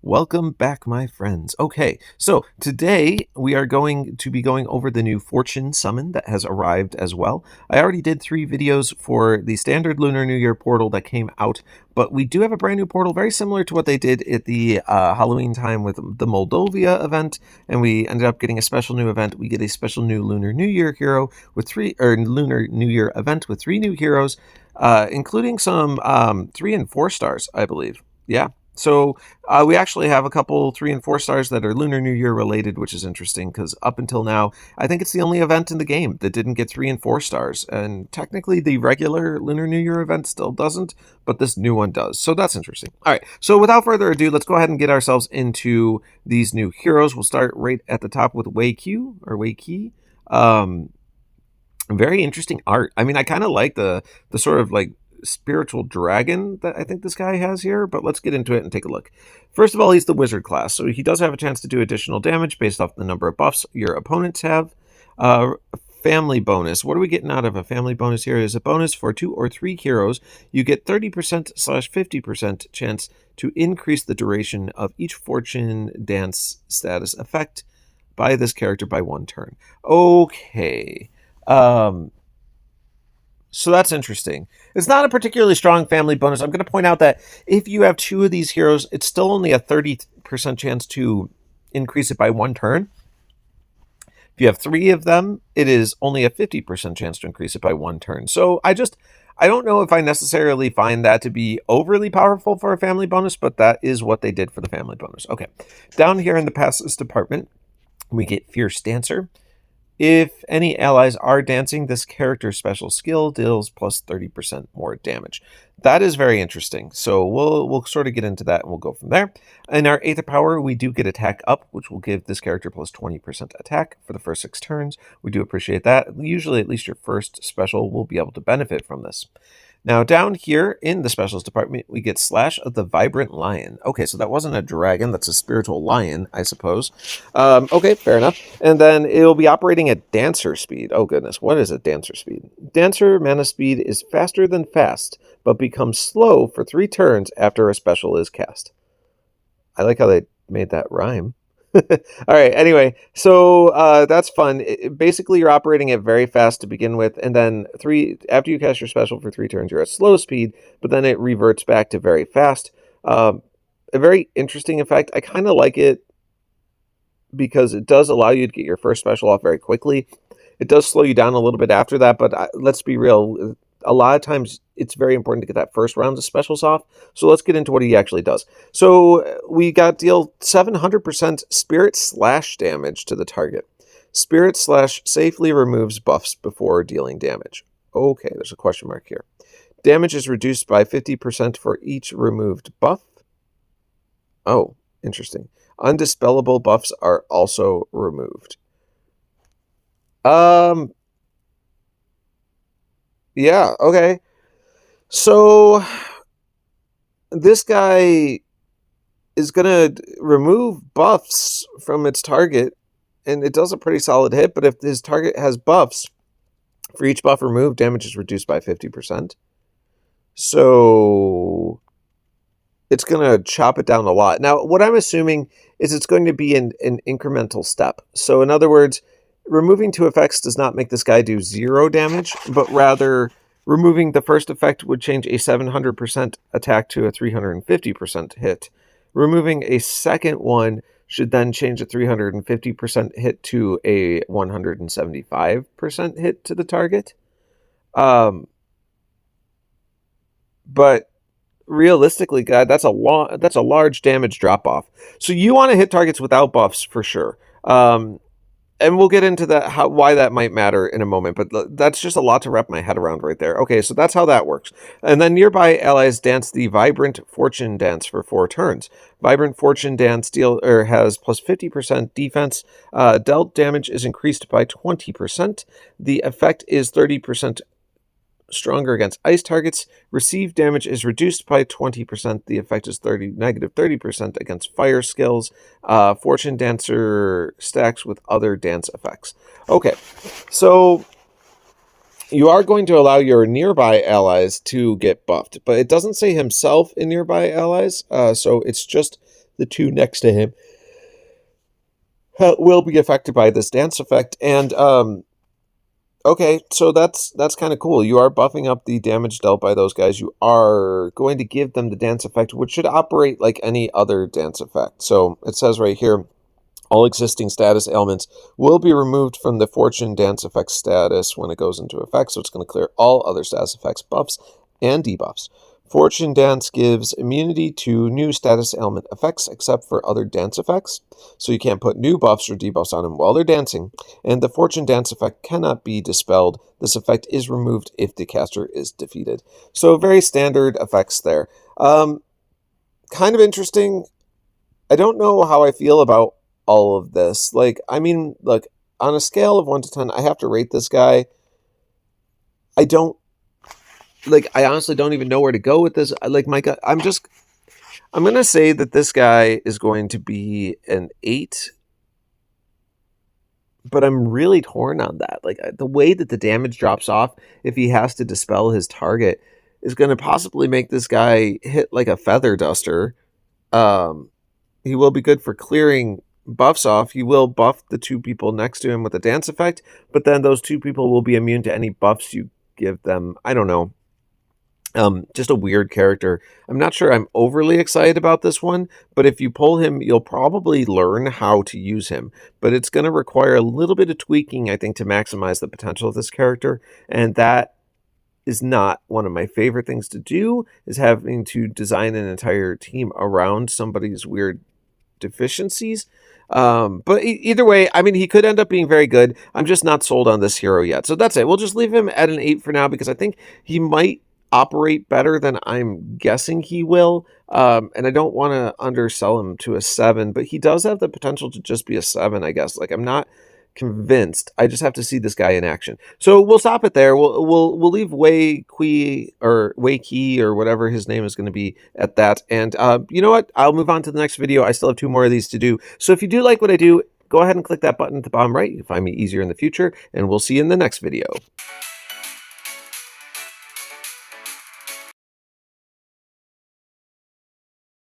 Welcome back, my friends. Okay, so today we are going to be going over the new Fortune Summon that has arrived as well. I already did 3 videos for the standard Lunar New Year portal that came out, but we do have a brand new portal very similar to what they did at the Halloween time with the Moldovia event, and we ended up getting a special new event. We get a special new Lunar New Year hero with Lunar New Year event with 3 new heroes, including some 3 and 4 stars, I believe. Yeah. So we actually have a couple 3 and 4 stars that are Lunar New Year related, which is interesting because up until now, I think it's the only event in the game that didn't get 3 and 4 stars. And technically, the regular Lunar New Year event still doesn't, but this new one does. So that's interesting. All right. So without further ado, let's go ahead and get ourselves into these new heroes. We'll start right at the top with Wei Q or Wei Qi. Very interesting art. I mean, I kind of like the sort of like spiritual dragon that I think this guy has here, but let's get into it and take a look. First of all, he's the wizard class, so he does have a chance to do additional damage based off the number of buffs your opponents have. Family bonus. What are we getting out of a family bonus here? Is a bonus for 2 or 3 heroes. You get 30%/50% chance to increase the duration of each fortune dance status effect by this character by 1 turn. Okay. So that's interesting. It's not a particularly strong family bonus. I'm going to point out that if you have 2 of these heroes, it's still only a 30% chance to increase it by 1 turn. If you have 3 of them, it is only a 50% chance to increase it by 1 turn. So I don't know if I necessarily find that to be overly powerful for a family bonus, but that is what they did for the family bonus. Okay. Down here in the passes department, we get Fierce Dancer. If any allies are dancing, this character's special skill deals plus 30% more damage. That is very interesting. So we'll sort of get into that and we'll go from there. In our 8th power, we do get attack up, which will give this character plus 20% attack for the first 6 turns. We do appreciate that. Usually at least your first special will be able to benefit from this. Now, down here in the specials department, we get Slash of the Vibrant Lion. Okay, so that wasn't a dragon. That's a spiritual lion, I suppose. Okay, fair enough. And then it'll be operating at Dancer speed. Oh, goodness. What is a Dancer speed? Dancer mana speed is faster than fast, but becomes slow for 3 turns after a special is cast. I like how they made that rhyme. All right. Anyway, so that's fun. Basically, you're operating it very fast to begin with, and then after you cast your special for 3 turns, you're at slow speed, but then it reverts back to very fast. A very interesting effect. I kind of like it because it does allow you to get your first special off very quickly. It does slow you down a little bit after that, but let's be real. A lot of times it's very important to get that first round of specials off. So let's get into what he actually does. So we got deal 700% spirit slash damage to the target. Spirit slash safely removes buffs before dealing damage. Okay, there's a question mark here. Damage is reduced by 50% for each removed buff. Oh, interesting. Undispellable buffs are also removed. Yeah, okay. So this guy is going to remove buffs from its target, and it does a pretty solid hit, but if his target has buffs, for each buff removed, damage is reduced by 50%. So it's going to chop it down a lot. Now, what I'm assuming is it's going to be an incremental step. So in other words, removing 2 effects does not make this guy do 0 damage, but rather removing the first effect would change a 700% attack to a 350% hit. Removing a second one should then change a 350% hit to a 175% hit to the target. But realistically, God, that's a large damage drop off. So you want to hit targets without buffs for sure. And we'll get into that, why that might matter in a moment, but that's just a lot to wrap my head around right there. Okay, so that's how that works. And then nearby allies dance the Vibrant Fortune Dance for 4 turns. Vibrant Fortune Dance has plus 50% defense. Dealt damage is increased by 20%. The effect is 30% stronger against ice targets. Received damage is reduced by 20%. The effect is negative 30% against fire skills. Fortune Dancer stacks with other dance effects. Okay, so you are going to allow your nearby allies to get buffed, but it doesn't say himself in nearby allies, so it's just the two next to him will be affected by this dance effect. And okay, so that's kind of cool. You are buffing up the damage dealt by those guys. You are going to give them the dance effect, which should operate like any other dance effect. So it says right here, all existing status ailments will be removed from the Fortune Dance effect status when it goes into effect, so it's going to clear all other status effects, buffs, and debuffs. Fortune Dance gives immunity to new status ailment effects except for other dance effects, so you can't put new buffs or debuffs on them while they're dancing, and the Fortune Dance effect cannot be dispelled. This effect is removed if the caster is defeated. So very standard effects there. Kind of interesting. I don't know how I feel about all of this. Like, I mean, look, on a scale of 1 to 10, I have to rate this guy. I don't, like, I honestly don't even know where to go with this. Like, my gut, I'm going to say that this guy is going to be an 8, but I'm really torn on that. Like, the way that the damage drops off if he has to dispel his target is going to possibly make this guy hit like a feather duster. He will be good for clearing buffs off. He will buff the two people next to him with a dance effect, but then those two people will be immune to any buffs you give them. I don't know. Just a weird character. I'm not sure I'm overly excited about this one, but if you pull him, you'll probably learn how to use him. But it's going to require a little bit of tweaking, I think, to maximize the potential of this character, and that is not one of my favorite things to do, is having to design an entire team around somebody's weird deficiencies. But either way, I mean, he could end up being very good. I'm just not sold on this hero yet. So that's it. We'll just leave him at an 8 for now because I think he might operate better than I'm guessing he will. And I don't want to undersell him to a 7, but he does have the potential to just be a 7, I guess. Like, I'm not convinced. I just have to see this guy in action. So we'll stop it there. We'll leave Wei Kui or Wei Qi or whatever his name is going to be at that. And you know what? I'll move on to the next video. I still have 2 more of these to do. So if you do like what I do, go ahead and click that button at the bottom right. You can find me easier in the future, and we'll see you in the next video.